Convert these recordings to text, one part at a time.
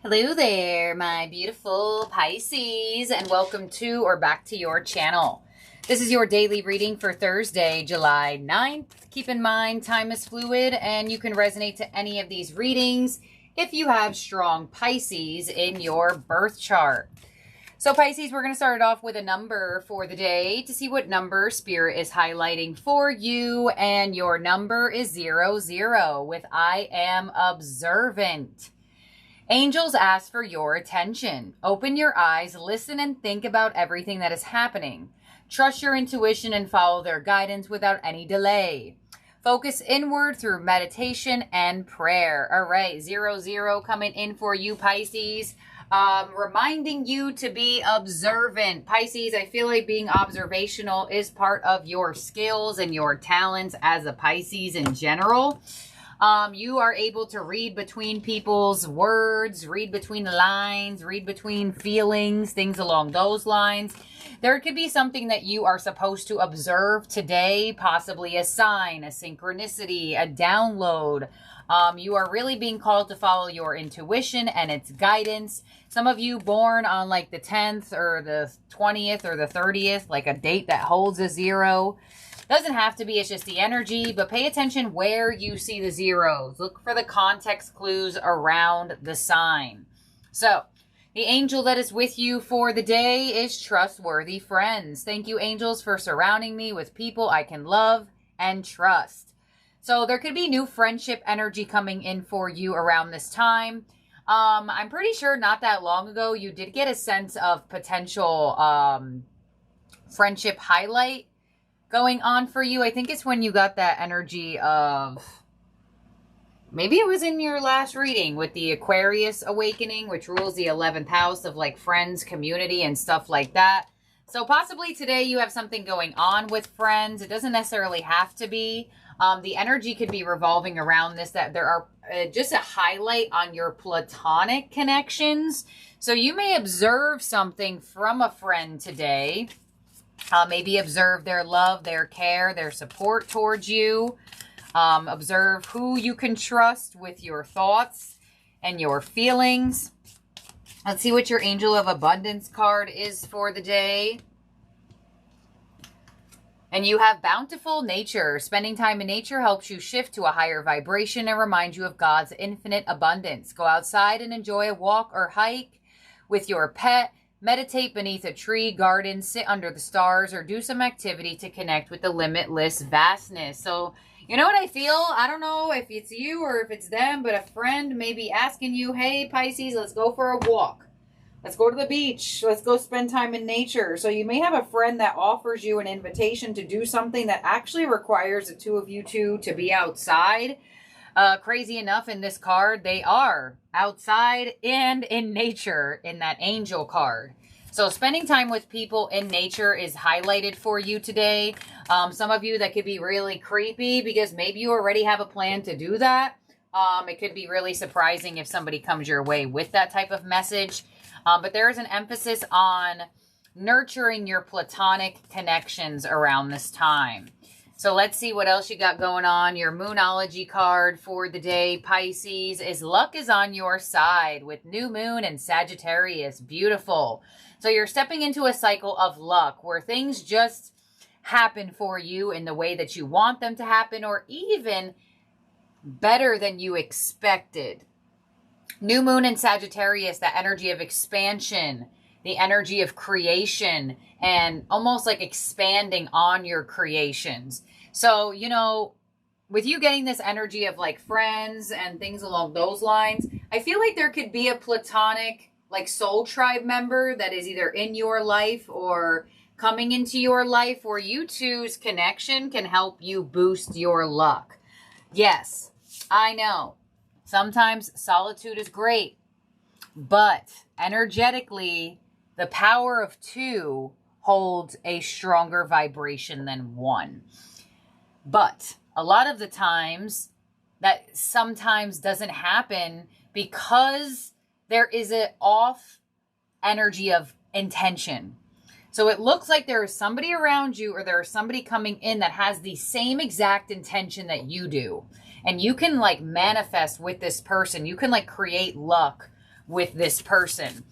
Hello there, my beautiful Pisces, and welcome to or back to your channel. This is your daily reading for Thursday, July 9th. Keep in mind, time is fluid, and you can resonate to any of these readings if you have strong Pisces in your birth chart. So Pisces, we're going to start it off with a number for the day to see what number Spirit is highlighting for you, and your number is 00 with I am observant. Angels ask for your attention. Open your eyes, listen, and think about everything that is happening. Trust your intuition and follow their guidance without any delay. Focus inward through meditation and prayer. All right, 00 coming in for you, Pisces. Reminding you to be observant. Pisces, I feel like being observational is part of your skills and your talents as a Pisces in general. You are able to read between people's words, read between the lines, read between feelings, things along those lines. There could be something that you are supposed to observe today, possibly a sign, a synchronicity, a download. You are really being called to follow your intuition and its guidance. Some of you born on like the 10th or the 20th or the 30th, like a date that holds a 0. Doesn't have to be, it's just the energy, but pay attention where you see the zeros. Look for the context clues around the sign. So, the angel that is with you for the day is trustworthy friends. Thank you, angels, for surrounding me with people I can love and trust. So, there could be new friendship energy coming in for you around this time. I'm pretty sure not that long ago, you did get a sense of potential friendship highlight going on for you. I think it's when you got that energy of, maybe it was in your last reading with the Aquarius awakening, which rules the 11th house of like friends, community, and stuff like that. So possibly today you have something going on with friends. It doesn't necessarily have to be. The energy could be revolving around this, that there are just a highlight on your platonic connections. So you may observe something from a friend today. Maybe observe their love, their care, their support towards you. Observe who you can trust with your thoughts and your feelings. Let's see what your Angel of Abundance card is for the day. And you have bountiful nature. Spending time in nature helps you shift to a higher vibration and reminds you of God's infinite abundance. Go outside and enjoy a walk or hike with your pet. Meditate beneath a tree, garden, sit under the stars, or do some activity to connect with the limitless vastness. So, you know what I feel? I don't know if it's you or if it's them, but a friend may be asking you, hey, Pisces, let's go for a walk. Let's go to the beach. Let's go spend time in nature. So you may have a friend that offers you an invitation to do something that actually requires the two of you to be outside. Crazy enough, in this card, they are outside and in nature in that angel card. So spending time with people in nature is highlighted for you today. Some of you, that could be really creepy because maybe you already have a plan to do that. It could be really surprising if somebody comes your way with that type of message. But there is an emphasis on nurturing your platonic connections around this time. So let's see what else you got going on. Your Moonology card for the day, Pisces, is luck is on your side with new moon and Sagittarius. Beautiful. So you're stepping into a cycle of luck where things just happen for you in the way that you want them to happen, or even better than you expected. New moon and Sagittarius, that energy of expansion, the energy of creation, and almost like expanding on your creations. So, you know, with you getting this energy of like friends and things along those lines, I feel like there could be a platonic like soul tribe member that is either in your life or coming into your life, where you two's connection can help you boost your luck. Yes, I know. Sometimes solitude is great, but energetically, the power of two holds a stronger vibration than one. But a lot of the times, that sometimes doesn't happen because there is an off energy of intention. So it looks like there is somebody around you, or there is somebody coming in that has the same exact intention that you do. And you can like manifest with this person. You can like create luck with this person.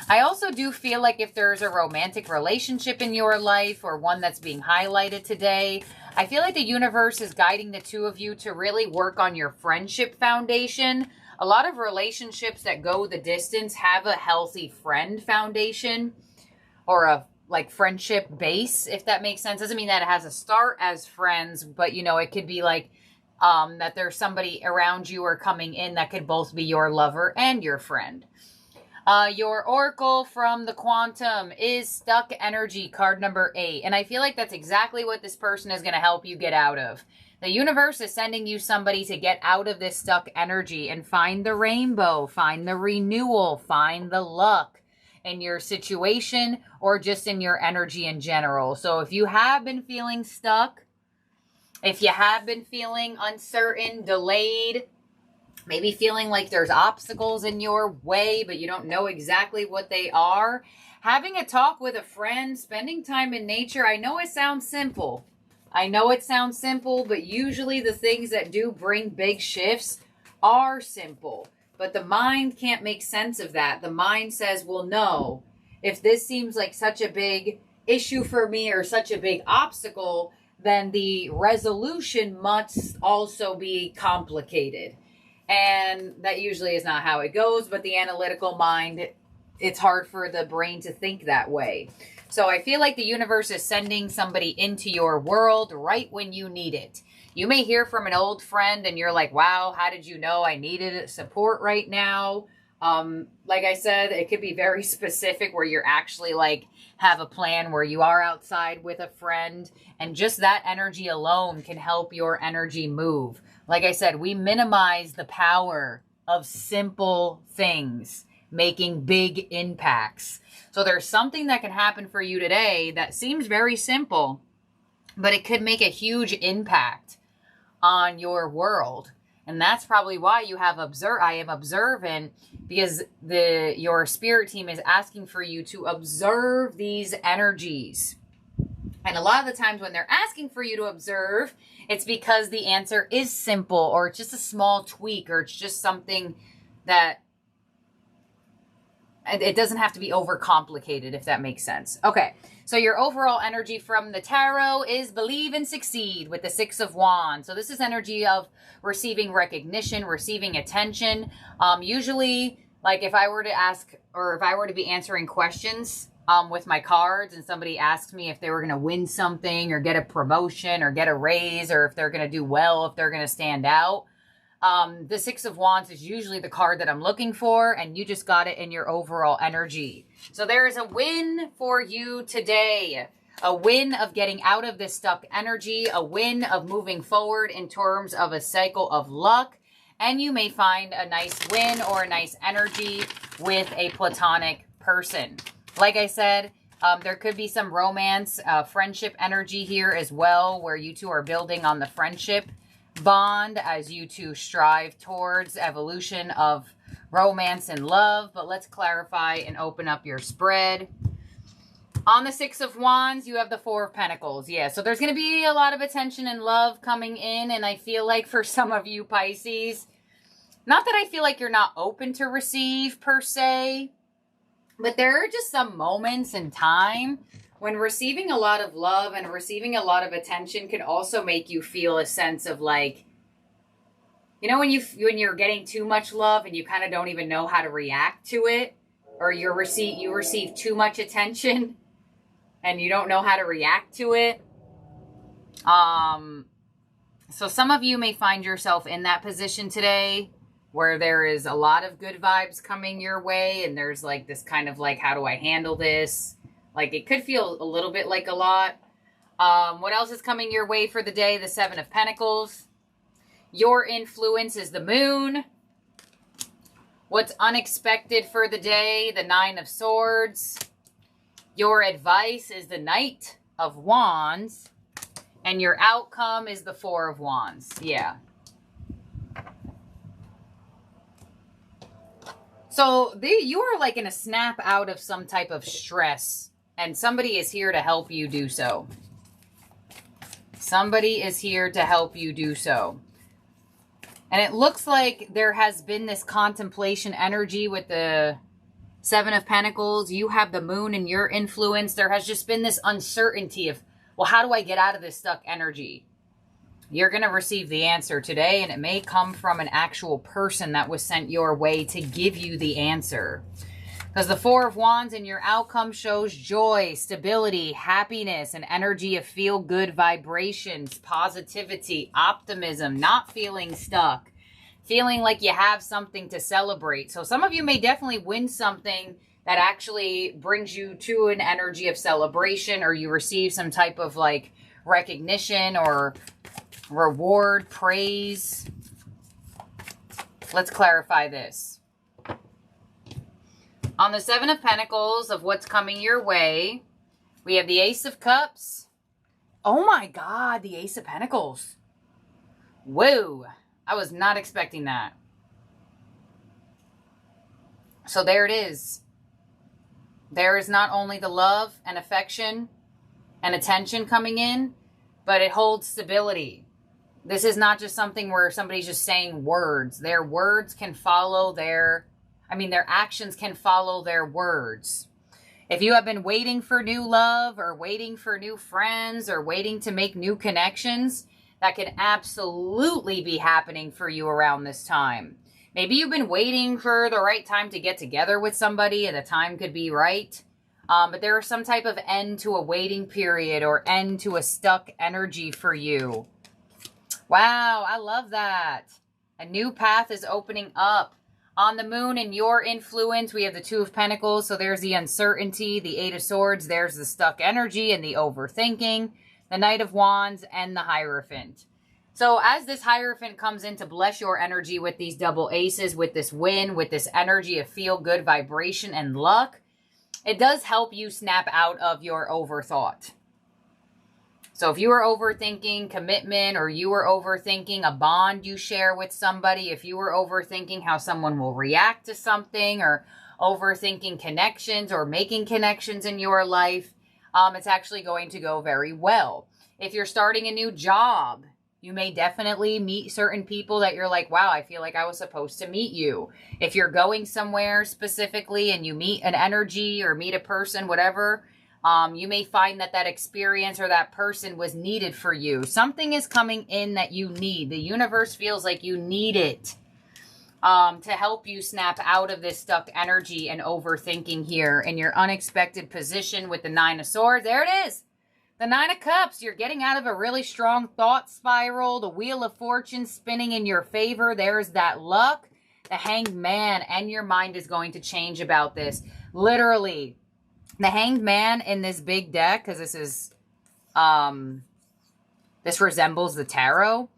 I also do feel like if there's a romantic relationship in your life or one that's being highlighted today, I feel like the universe is guiding the two of you to really work on your friendship foundation. A lot of relationships that go the distance have a healthy friend foundation or a like friendship base, if that makes sense. Doesn't mean that it has to start as friends, but you know, it could be like that there's somebody around you or coming in that could both be your lover and your friend. Your oracle from the quantum is stuck energy, card number 8. And I feel like that's exactly what this person is going to help you get out of. The universe is sending you somebody to get out of this stuck energy and find the rainbow, find the renewal, find the luck in your situation or just in your energy in general. So if you have been feeling stuck, if you have been feeling uncertain, delayed, maybe feeling like there's obstacles in your way, but you don't know exactly what they are, having a talk with a friend, spending time in nature. I know it sounds simple. I know it sounds simple, but usually the things that do bring big shifts are simple. But the mind can't make sense of that. The mind says, well, no, if this seems like such a big issue for me or such a big obstacle, then the resolution must also be complicated. And that usually is not how it goes, but the analytical mind, it's hard for the brain to think that way. So I feel like the universe is sending somebody into your world right when you need it. You may hear from an old friend and you're like, wow, how did you know I needed support right now? Like I said, it could be very specific where you're actually like have a plan where you are outside with a friend, and just that energy alone can help your energy move. Like I said, we minimize the power of simple things making big impacts. So there's something that can happen for you today that seems very simple, but it could make a huge impact on your world. And that's probably why you have I am observant, because your spirit team is asking for you to observe these energies. And a lot of the times when they're asking for you to observe, it's because the answer is simple, or it's just a small tweak, or it's just something that it doesn't have to be overcomplicated, if that makes sense. Okay, so your overall energy from the tarot is believe and succeed with the 6 of Wands. So this is energy of receiving recognition, receiving attention. Usually, like if I were to ask, or if I were to be answering questions with my cards and somebody asked me if they were going to win something or get a promotion or get a raise, or if they're going to do well, if they're going to stand out, the 6 of Wands is usually the card that I'm looking for, and you just got it in your overall energy. So there is a win for you today. A win of getting out of this stuck energy, a win of moving forward in terms of a cycle of luck, and you may find a nice win or a nice energy with a platonic person. Like I said, there could be some romance, friendship energy here as well, where you two are building on the friendship bond as you two strive towards evolution of romance and love. But let's clarify and open up your spread. On the 6 of Wands, you have the 4 of Pentacles. Yeah, so there's going to be a lot of attention and love coming in, and I feel like for some of you Pisces, not that I feel like you're not open to receive per se, but there are just some moments in time when receiving a lot of love and receiving a lot of attention can also make you feel a sense of like, you know, when you're getting too much love and you kind of don't even know how to react to it, or you receive too much attention and you don't know how to react to it. So some of you may find yourself in that position today where there is a lot of good vibes coming your way, and there's like this kind of like, how do I handle this? Like it could feel a little bit like a lot. What else is coming your way for the day? The 7 of Pentacles. Your influence is the Moon. What's unexpected for the day? The 9 of Swords. Your advice is the Knight of Wands. And your outcome is the 4 of Wands. Yeah. So you are like in a snap out of some type of stress, and somebody is here to help you do so. Somebody is here to help you do so. And it looks like there has been this contemplation energy with the Seven of Pentacles. You have the moon in your influence. There has just been this uncertainty of, well, how do I get out of this stuck energy? You're going to receive the answer today, and it may come from an actual person that was sent your way to give you the answer. Because the Four of Wands in your outcome shows joy, stability, happiness, an energy of feel-good vibrations, positivity, optimism, not feeling stuck, feeling like you have something to celebrate. So some of you may definitely win something that actually brings you to an energy of celebration, or you receive some type of like recognition or reward, praise. Let's clarify this. On the Seven of Pentacles of what's coming your way, we have the Ace of Cups. Oh my God, the Ace of Pentacles. Whoa, I was not expecting that. So there it is. There is not only the love and affection and attention coming in, but it holds stability. This is not just something where somebody's just saying words. Their words can follow their actions can follow their words. If you have been waiting for new love or waiting for new friends or waiting to make new connections, that could absolutely be happening for you around this time. Maybe you've been waiting for the right time to get together with somebody and the time could be right. But there is some type of end to a waiting period or end to a stuck energy for you. Wow, I love that. A new path is opening up. On the moon in your influence, we have the Two of Pentacles. So there's the uncertainty, the Eight of Swords. There's the stuck energy and the overthinking, the Knight of Wands, and the Hierophant. So as this Hierophant comes in to bless your energy with these double aces, with this win, with this energy of feel-good vibration and luck, it does help you snap out of your overthought. So if you are overthinking commitment, or you are overthinking a bond you share with somebody, if you are overthinking how someone will react to something, or overthinking connections or making connections in your life, it's actually going to go very well. If you're starting a new job, you may definitely meet certain people that you're like, wow, I feel like I was supposed to meet you. If you're going somewhere specifically and you meet an energy or meet a person, whatever, you may find that that experience or that person was needed for you. Something is coming in that you need. The universe feels like you need it to help you snap out of this stuck energy and overthinking here in your unexpected position with the Nine of Swords. There it is. The Nine of Cups. You're getting out of a really strong thought spiral. The Wheel of Fortune spinning in your favor. There's that luck. The Hanged Man, and your mind is going to change about this. Literally. The Hanged Man in this big deck, because this is, this resembles the tarot.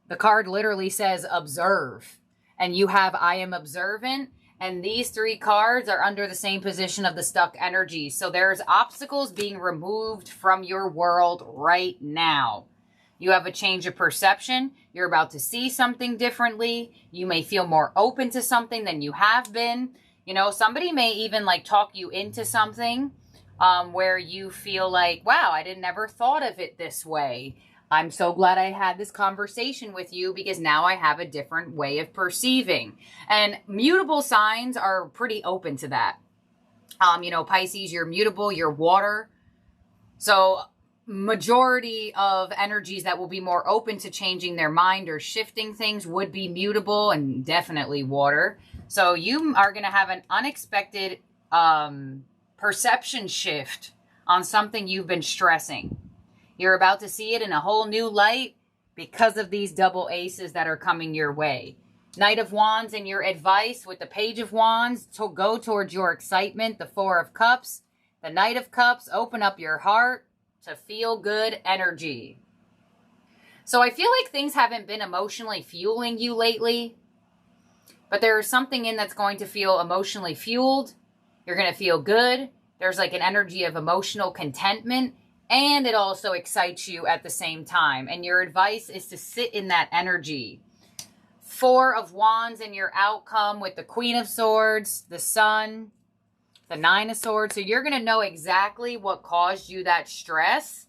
The card literally says observe. And you have I am observant. And these three cards are under the same position of the stuck energy. So there's obstacles being removed from your world right now. You have a change of perception. You're about to see something differently. You may feel more open to something than you have been. You know, somebody may even like talk you into something where you feel like, wow, I never thought of it this way. I'm so glad I had this conversation with you because now I have a different way of perceiving. And mutable signs are pretty open to that. You know, Pisces, you're mutable, you're water. So majority of energies that will be more open to changing their mind or shifting things would be mutable and definitely water. So you are going to have an unexpected perception shift on something you've been stressing. You're about to see it in a whole new light because of these double aces that are coming your way. Knight of Wands and your advice with the Page of Wands to go towards your excitement. The Four of Cups, the Knight of Cups, open up your heart to feel good energy. So I feel like things haven't been emotionally fueling you lately. But there is something in that's going to feel emotionally fueled. You're going to feel good. There's like an energy of emotional contentment. And it also excites you at the same time. And your advice is to sit in that energy. Four of Wands in your outcome with the Queen of Swords, the Sun, the Nine of Swords. So you're going to know exactly what caused you that stress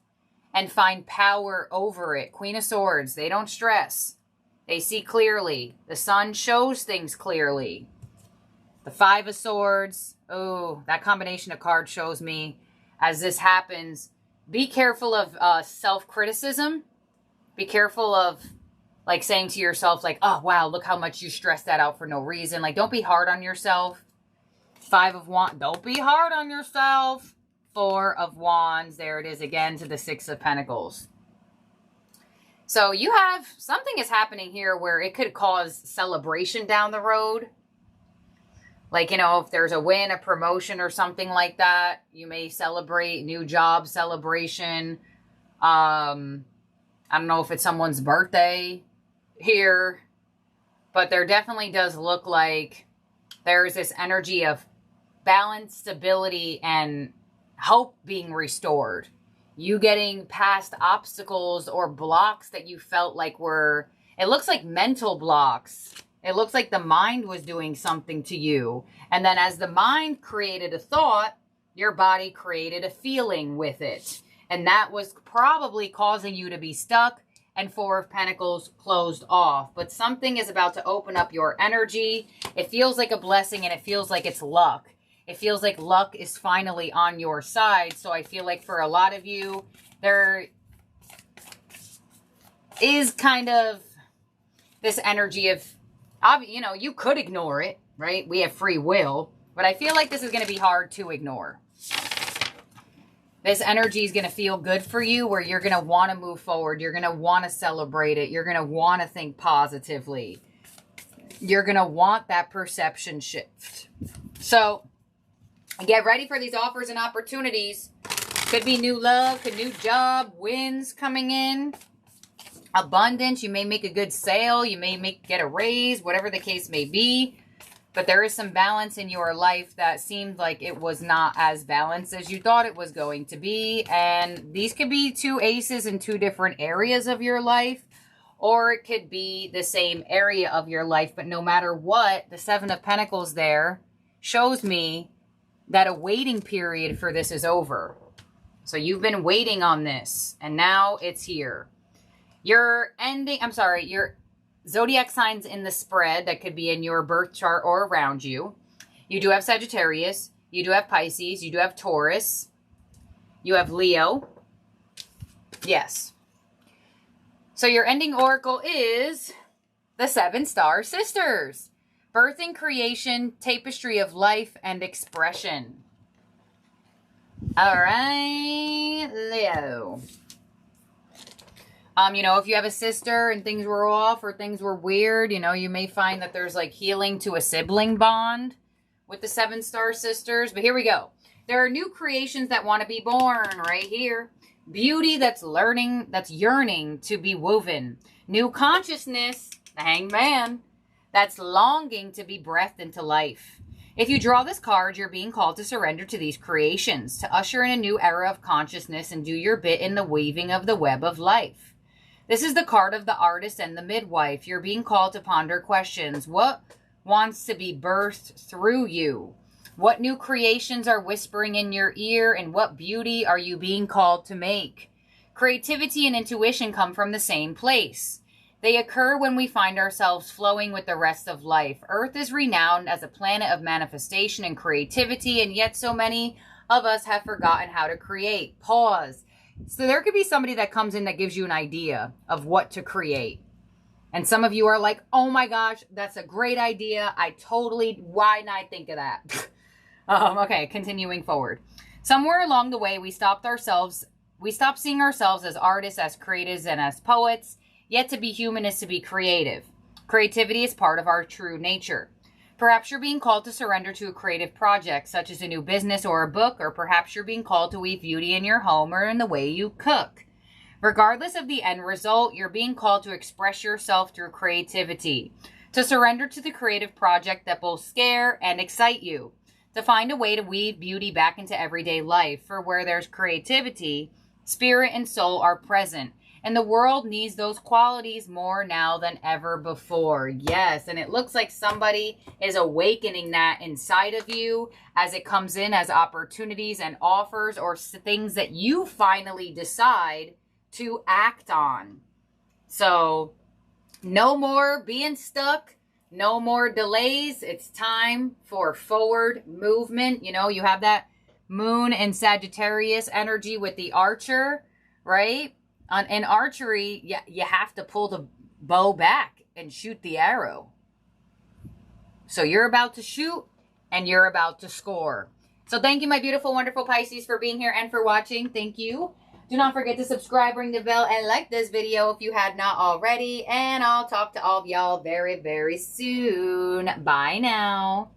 and find power over it. Queen of Swords, they don't stress. They see clearly. The sun shows things clearly. The Five of Swords. Oh, that combination of cards shows me as this happens, be careful of self-criticism. Be careful of like saying to yourself like, oh, wow, look how much you stressed that out for no reason. Like, don't be hard on yourself. Five of Wands. Don't be hard on yourself. Four of Wands. There it is again to the Six of Pentacles. So you have, something is happening here where it could cause celebration down the road. Like, you know, if there's a win, a promotion or something like that, you may celebrate, new job celebration. I don't know if it's someone's birthday here, but there definitely does look like there's this energy of balance, stability, and hope being restored. You getting past obstacles or blocks that you felt like were, it looks like mental blocks. It looks like the mind was doing something to you. And then as the mind created a thought, your body created a feeling with it. And that was probably causing you to be stuck, and Four of Pentacles closed off. But something is about to open up your energy. It feels like a blessing, and it feels like it's luck. It feels like luck is finally on your side. So I feel like for a lot of you, there is kind of this energy of, you know, you could ignore it, right? We have free will, but I feel like this is going to be hard to ignore. This energy is going to feel good for you, where you're going to want to move forward. You're going to want to celebrate it. You're going to want to think positively. You're going to want that perception shift. So get ready for these offers and opportunities. Could be new love, a new job, wins coming in, abundance. You may make a good sale. You may get a raise, whatever the case may be. But there is some balance in your life that seemed like it was not as balanced as you thought it was going to be. And these could be two aces in two different areas of your life. Or it could be the same area of your life. But no matter what, the Seven of Pentacles there shows me that a waiting period for this is over. So you've been waiting on this. And now it's here. Your zodiac signs in the spread that could be in your birth chart or around you. You do have Sagittarius. You do have Pisces. You do have Taurus. You have Leo. Yes. So your ending oracle is the Seven Star Sisters. Birthing, creation, tapestry of life, and expression. All right, Leo. You know, if you have a sister and things were off or things were weird, you know, you may find that there's like healing to a sibling bond with the Seven Star Sisters. But here we go. There are new creations that want to be born right here. Beauty that's learning, that's yearning to be woven. New consciousness, the Hanged Man, that's longing to be breathed into life. If you draw this card, you're being called to surrender to these creations, to usher in a new era of consciousness and do your bit in the weaving of the web of life. This is the card of the artist and the midwife. You're being called to ponder questions. What wants to be birthed through you? What new creations are whispering in your ear, and what beauty are you being called to make? Creativity and intuition come from the same place. They occur when we find ourselves flowing with the rest of life. Earth is renowned as a planet of manifestation and creativity, and yet so many of us have forgotten how to create. Pause. So there could be somebody that comes in that gives you an idea of what to create. And some of you are like, oh my gosh, that's a great idea. Why not think of that? Okay, continuing forward. Somewhere along the way, we stopped seeing ourselves as artists, as creatives, and as poets. Yet to be human is to be creative. Creativity is part of our true nature. Perhaps you're being called to surrender to a creative project, such as a new business or a book, or perhaps you're being called to weave beauty in your home or in the way you cook. Regardless of the end result, you're being called to express yourself through creativity, to surrender to the creative project that both scare and excite you, to find a way to weave beauty back into everyday life, for where there's creativity, spirit and soul are present. And the world needs those qualities more now than ever before. Yes, and it looks like somebody is awakening that inside of you as it comes in as opportunities and offers or things that you finally decide to act on. So No more being stuck. No more delays. It's time for forward movement. You know, you have that moon and Sagittarius energy with the archer, right? In archery, you have to pull the bow back and shoot the arrow. So you're about to shoot and you're about to score. So thank you, my beautiful, wonderful Pisces, for being here and for watching. Thank you. Do not forget to subscribe, ring the bell, and like this video if you had not already. And I'll talk to all of y'all very, very soon. Bye now.